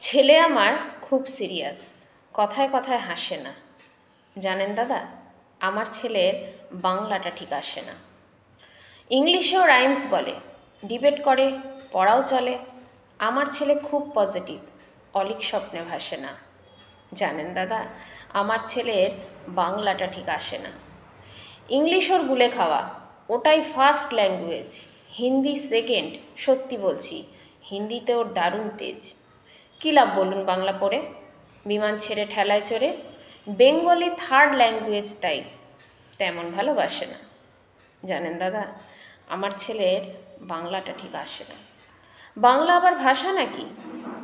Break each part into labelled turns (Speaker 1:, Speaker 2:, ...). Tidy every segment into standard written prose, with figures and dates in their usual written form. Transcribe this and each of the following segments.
Speaker 1: ছেলে আমার খুব সিরিয়াস, কথায় কথায় হাসে না। জানেন দাদা, আমার ছেলের বাংলাটা ঠিক আসে না। ইংলিশেও রাইমস বলে, ডিবেট করে, পড়াও চলে। আমার ছেলে খুব পজিটিভ, অলিক স্বপ্নে ভাসে না। জানেন দাদা, আমার ছেলের বাংলাটা ঠিক আসে না। ইংলিশ ওর গুলে খাওয়া, ওটাই ফার্স্ট ল্যাঙ্গুয়েজ। হিন্দি সেকেন্ড, সত্যি বলছি, হিন্দিতে ওর দারুণ তেজ। কী লাভ বলুন বাংলা পড়ে, বিমান ছেড়ে ঠেলায় চড়ে। বেঙ্গলি থার্ড ল্যাঙ্গুয়েজ, তাই তেমন ভালোবাসে না। জানেন দাদা, আমার ছেলের বাংলাটা ঠিক আসে না। বাংলা আবার ভাষা নাকি?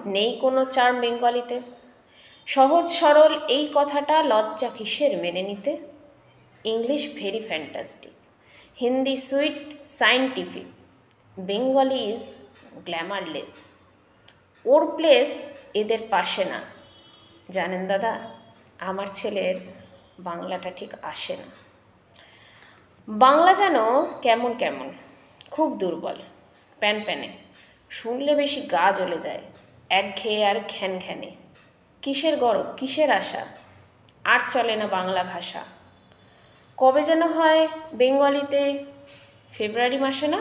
Speaker 1: নেই কোনো চার্ম বেঙ্গলিতে। সহজ সরল এই কথাটা লজ্জা কিসের মেনে নিতে। English very fantastic, Hindi sweet scientific, Bengali is glamourless. Or place এদের পাশে না। জানেন দাদা, আমার ছেলের বাংলাটা ঠিক আসে না। বাংলা যেন কেমন কেমন, খুব দুর্বল, প্যানপ্যানে, শুনলে বেশি গা জ্বলে যায়, একঘেয়ে আর ঘ্যান ঘ্যানে। কিসের গরব, কিসের আশা, আর চলে না বাংলা ভাষা। কবে যেন হয় বেঙ্গলিতে ফেব্রুয়ারি মাসে না?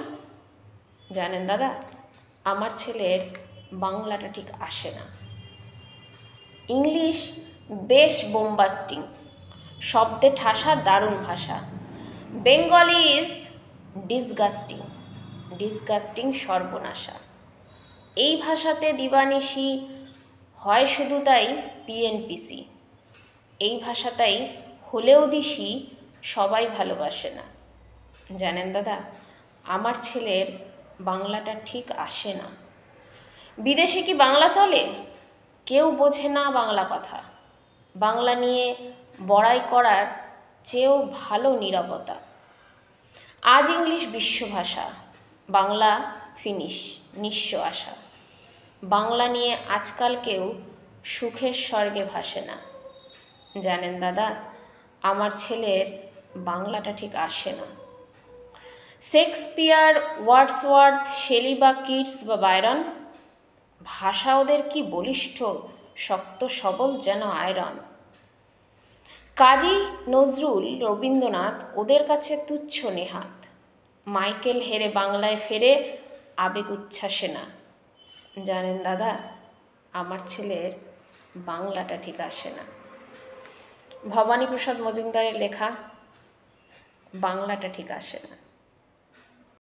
Speaker 1: জানেন দাদা, আমার ছেলের বাংলাটা ঠিক আসে না। ইংলিশ বেশ বোম্বাস্টিং, শব্দে ঠাসা দারুণ ভাষা। বেঙ্গলি ইজ ডিসগাস্টিং, ডিসগাস্টিং সর্বনাশা। এই ভাষাতে দিবানিশি হয় শুধু তাই পিএনপিসি। এই ভাষাটাই হলেও দিশি সবাই ভালোবাসে না। জানেন দাদা, আমার ছেলের বাংলাটা ঠিক আসে না। বিদেশে কি বাংলা চলে? কেউ বোঝে না বাংলা কথা। বাংলা নিয়ে বড়াই করার চেয়েও ভালো নীরবতা। আজ ইংলিশ বিশ্বভাষা, বাংলা ফিনিশ, নিঃস্ব আশা। বাংলা নিয়ে আজকাল কেউ সুখের স্বর্গে ভাসে না। জানেন দাদা, আমার ছেলের বাংলাটা ঠিক আসে না। শেক্সপিয়ার, ওয়ার্ডসওয়ার্থ, শেলি বা কিটস বা বায়রন, ভাষা ওদের কি বলিষ্ঠ, শক্ত সবল যেন আয়রন। কাজী নজরুল, রবীন্দ্রনাথ ওদের কাছে তুচ্ছ নেহাত। মাইকেল হেরে বাংলায় ফেরে, আবেগ উচ্ছ্বাসে না। জানেন দাদা, আমার ছেলের বাংলাটা ঠিক আসে না। ভবানীপ্রসাদ মজুমদারের লেখা, বাংলাটা ঠিক আসে না।